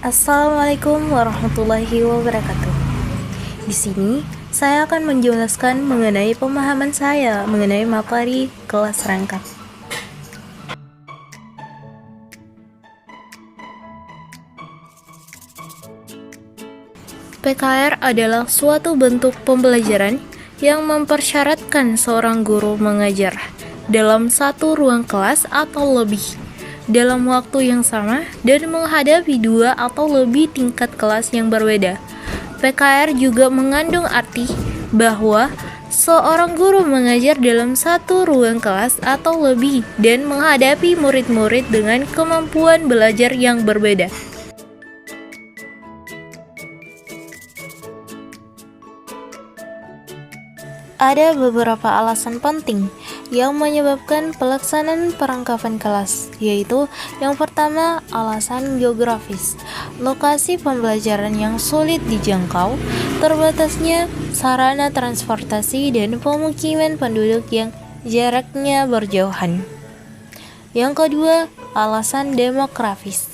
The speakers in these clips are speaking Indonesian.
Assalamualaikum warahmatullahi wabarakatuh. Di sini saya akan menjelaskan mengenai pemahaman saya mengenai materi kelas rangkap. PKR adalah suatu bentuk pembelajaran yang mempersyaratkan seorang guru mengajar dalam satu ruang kelas atau lebih dalam waktu yang sama dan menghadapi dua atau lebih tingkat kelas yang berbeda. PKR juga mengandung arti bahwa seorang guru mengajar dalam satu ruang kelas atau lebih dan menghadapi murid-murid dengan kemampuan belajar yang berbeda. Ada beberapa alasan penting yang menyebabkan pelaksanaan perangkapan kelas, yaitu yang pertama, alasan geografis. Lokasi pembelajaran yang sulit dijangkau, terbatasnya sarana transportasi dan pemukiman penduduk yang jaraknya berjauhan. Yang kedua, alasan demografis.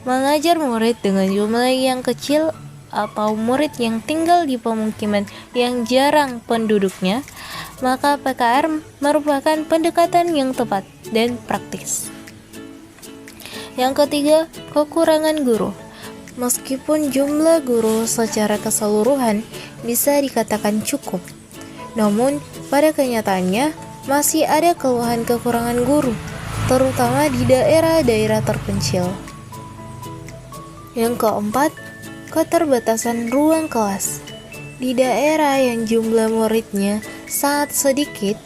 Mengajar murid dengan jumlah yang kecil atau murid yang tinggal di pemukiman yang jarang penduduknya, maka PKR merupakan pendekatan yang tepat dan praktis. Yang ketiga, kekurangan guru. Meskipun jumlah guru secara keseluruhan bisa dikatakan cukup, namun pada kenyataannya masih ada keluhan kekurangan guru, terutama di daerah-daerah terpencil. Yang keempat, keterbatasan ruang kelas. Di daerah yang jumlah muridnya sangat sedikit,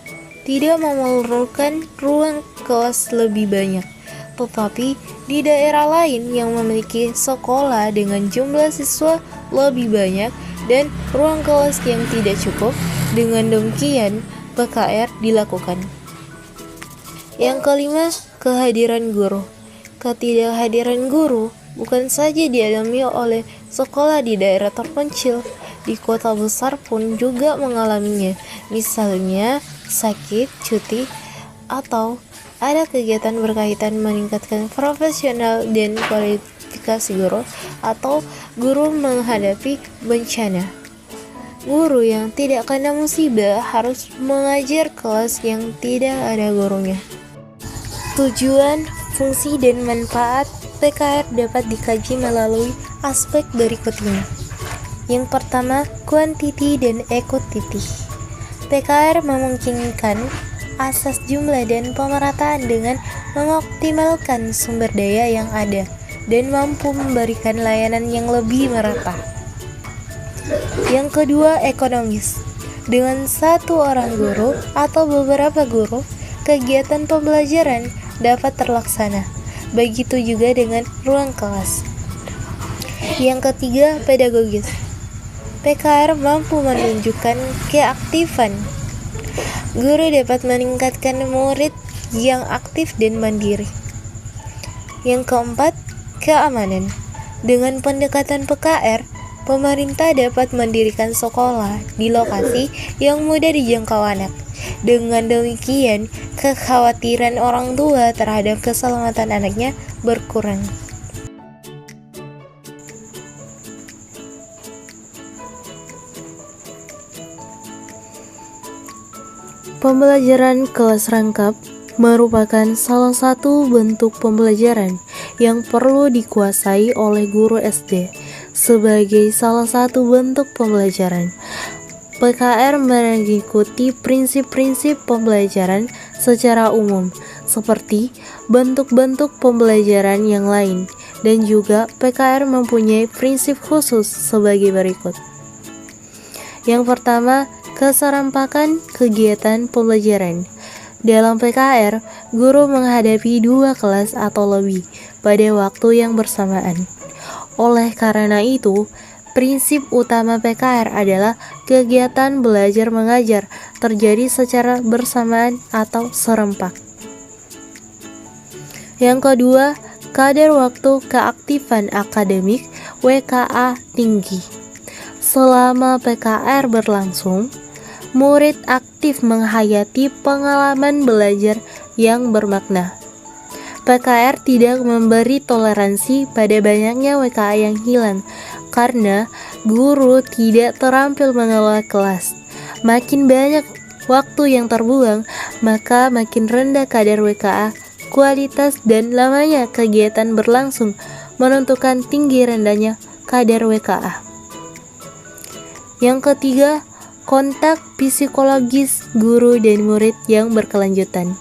tidak memerlukan ruang kelas lebih banyak. Tetapi di daerah lain yang memiliki sekolah dengan jumlah siswa lebih banyak dan ruang kelas yang tidak cukup, dengan demikian PKR dilakukan. Yang kelima, kehadiran guru. Ketidakhadiran guru bukan saja dialami oleh sekolah di daerah terpencil, di kota besar pun juga mengalaminya. Misalnya sakit, cuti, atau ada kegiatan berkaitan meningkatkan profesional dan kualifikasi guru, atau guru menghadapi bencana. Guru yang tidak kena musibah harus mengajar kelas yang tidak ada gurunya. Tujuan, fungsi, dan manfaat PKR dapat dikaji melalui aspek berikut ini. Yang pertama, kuantiti dan ekuantiti. PKR memungkinkan asas jumlah dan pemerataan dengan mengoptimalkan sumber daya yang ada dan mampu memberikan layanan yang lebih merata. Yang kedua, ekonomis. Dengan satu orang guru atau beberapa guru, kegiatan pembelajaran dapat terlaksana. Begitu juga dengan ruang kelas. Yang ketiga, pedagogis. PKR mampu menunjukkan keaktifan. Guru dapat meningkatkan murid yang aktif dan mandiri. Yang keempat, keamanan. Dengan pendekatan PKR, pemerintah dapat mendirikan sekolah di lokasi yang mudah dijangkau anak. Dengan demikian, kekhawatiran orang tua terhadap keselamatan anaknya berkurang. Pembelajaran kelas rangkap merupakan salah satu bentuk pembelajaran yang perlu dikuasai oleh guru SD. Sebagai salah satu bentuk pembelajaran, PKR mengikuti prinsip-prinsip pembelajaran secara umum, seperti bentuk-bentuk pembelajaran yang lain, dan juga PKR mempunyai prinsip khusus sebagai berikut. Yang pertama, keserempakan kegiatan pembelajaran. Dalam PKR, guru menghadapi dua kelas atau lebih pada waktu yang bersamaan. Oleh karena itu, prinsip utama PKR adalah kegiatan belajar mengajar terjadi secara bersamaan atau serempak. Yang kedua, kadar waktu keaktifan akademik WKA tinggi. Selama PKR berlangsung, murid aktif menghayati pengalaman belajar yang bermakna. PKR tidak memberi toleransi pada banyaknya WKA yang hilang karena guru tidak terampil mengelola kelas. Makin banyak waktu yang terbuang, maka makin rendah kadar WKA, kualitas dan lamanya kegiatan berlangsung menentukan tinggi rendahnya kadar WKA. Yang ketiga, kontak psikologis guru dan murid yang berkelanjutan.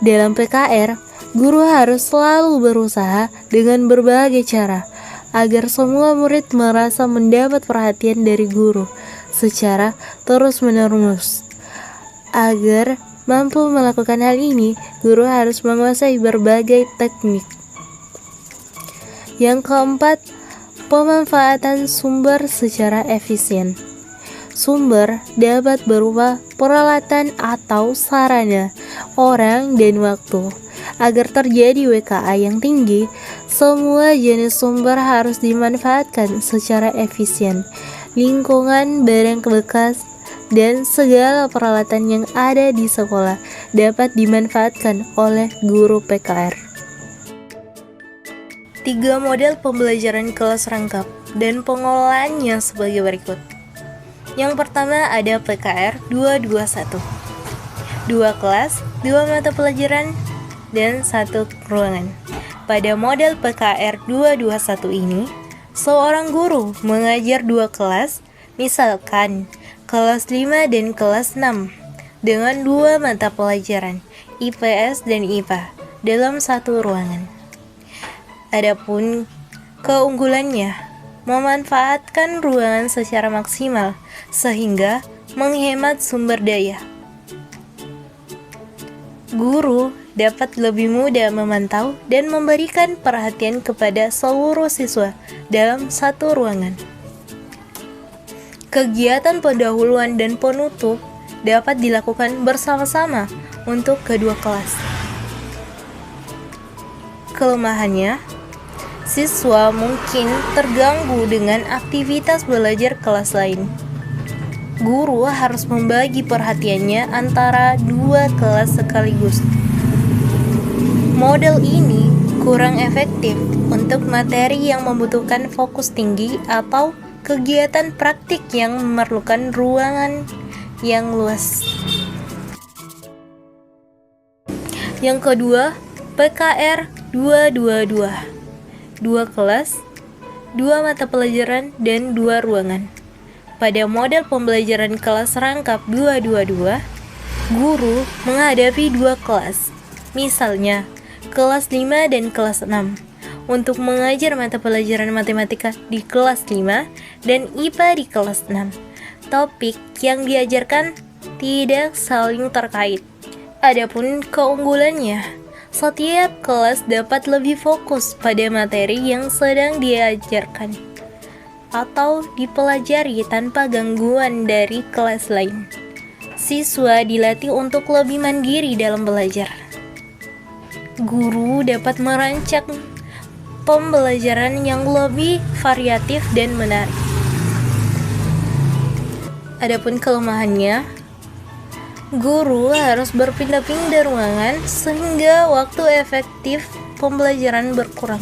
Dalam PKR, guru harus selalu berusaha dengan berbagai cara agar semua murid merasa mendapat perhatian dari guru secara terus-menerus. Agar mampu melakukan hal ini, guru harus menguasai berbagai teknik. Yang keempat, pemanfaatan sumber secara efisien. Sumber dapat berupa peralatan atau sarana, orang, dan waktu. Agar terjadi WKA yang tinggi, semua jenis sumber harus dimanfaatkan secara efisien. Lingkungan, barang bekas, dan segala peralatan yang ada di sekolah dapat dimanfaatkan oleh guru PKR. 3 model pembelajaran kelas rangkap dan pengelolaannya sebagai berikut. Yang pertama ada PKR 221. 2 kelas, 2 mata pelajaran, dan 1 ruangan. Pada model PKR 221 ini, seorang guru mengajar 2 kelas, misalkan kelas 5 dan kelas 6, dengan 2 mata pelajaran, IPS dan IPA, dalam 1 ruangan. Adapun keunggulannya, memanfaatkan ruangan secara maksimal, sehingga menghemat sumber daya. Guru dapat lebih mudah memantau dan memberikan perhatian kepada seluruh siswa dalam 1 ruangan. Kegiatan pendahuluan dan penutup dapat dilakukan bersama-sama untuk kedua kelas. Kelemahannya, siswa mungkin terganggu dengan aktivitas belajar kelas lain. Guru harus membagi perhatiannya antara 2 kelas sekaligus. Model ini kurang efektif untuk materi yang membutuhkan fokus tinggi atau kegiatan praktik yang memerlukan ruangan yang luas. Yang kedua, PKR 222. 2 kelas, 2 mata pelajaran, dan 2 ruangan. Pada model pembelajaran kelas rangkap 222, guru menghadapi 2 kelas, misalnya kelas 5 dan kelas 6, untuk mengajar mata pelajaran matematika di kelas 5 dan IPA di kelas 6. Topik yang diajarkan tidak saling terkait. Adapun keunggulannya, setiap kelas dapat lebih fokus pada materi yang sedang diajarkan atau dipelajari tanpa gangguan dari kelas lain. Siswa dilatih untuk lebih mandiri dalam belajar. Guru dapat merancang pembelajaran yang lebih variatif dan menarik. Adapun kelemahannya, guru harus berpindah-pindah ruangan sehingga waktu efektif pembelajaran berkurang.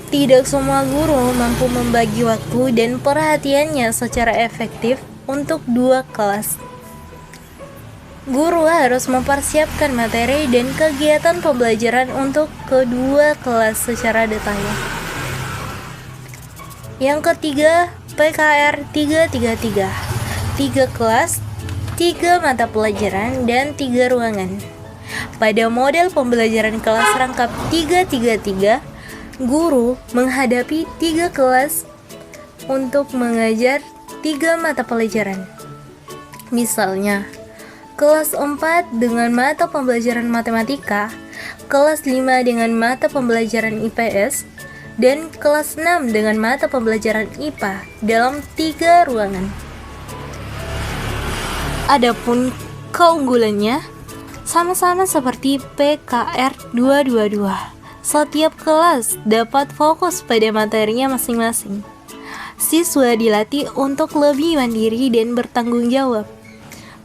Tidak semua guru mampu membagi waktu dan perhatiannya secara efektif untuk 2 kelas. Guru harus mempersiapkan materi dan kegiatan pembelajaran untuk kedua kelas secara detail. Yang ketiga, PKR 333. 3 kelas, 3 mata pelajaran, dan 3 ruangan. Pada model pembelajaran kelas rangkap 333, guru menghadapi 3 kelas untuk mengajar 3 mata pelajaran. Misalnya, kelas 4 dengan mata pembelajaran matematika, kelas 5 dengan mata pembelajaran IPS, dan kelas 6 dengan mata pembelajaran IPA dalam 3 ruangan. Adapun keunggulannya, sama-sama seperti PKR 222. Setiap kelas dapat fokus pada materinya masing-masing. Siswa dilatih untuk lebih mandiri dan bertanggung jawab.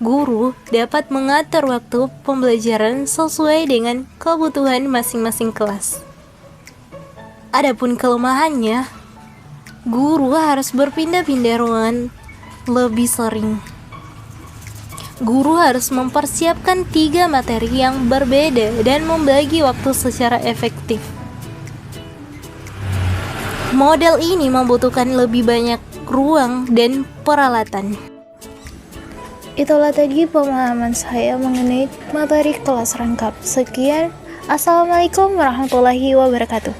Guru dapat mengatur waktu pembelajaran sesuai dengan kebutuhan masing-masing kelas. Adapun kelemahannya, guru harus berpindah-pindah ruangan lebih sering. Guru harus mempersiapkan 3 materi yang berbeda dan membagi waktu secara efektif. Model ini membutuhkan lebih banyak ruang dan peralatan. Itulah tadi pemahaman saya mengenai materi kelas rangkap. Sekian, Assalamualaikum warahmatullahi wabarakatuh.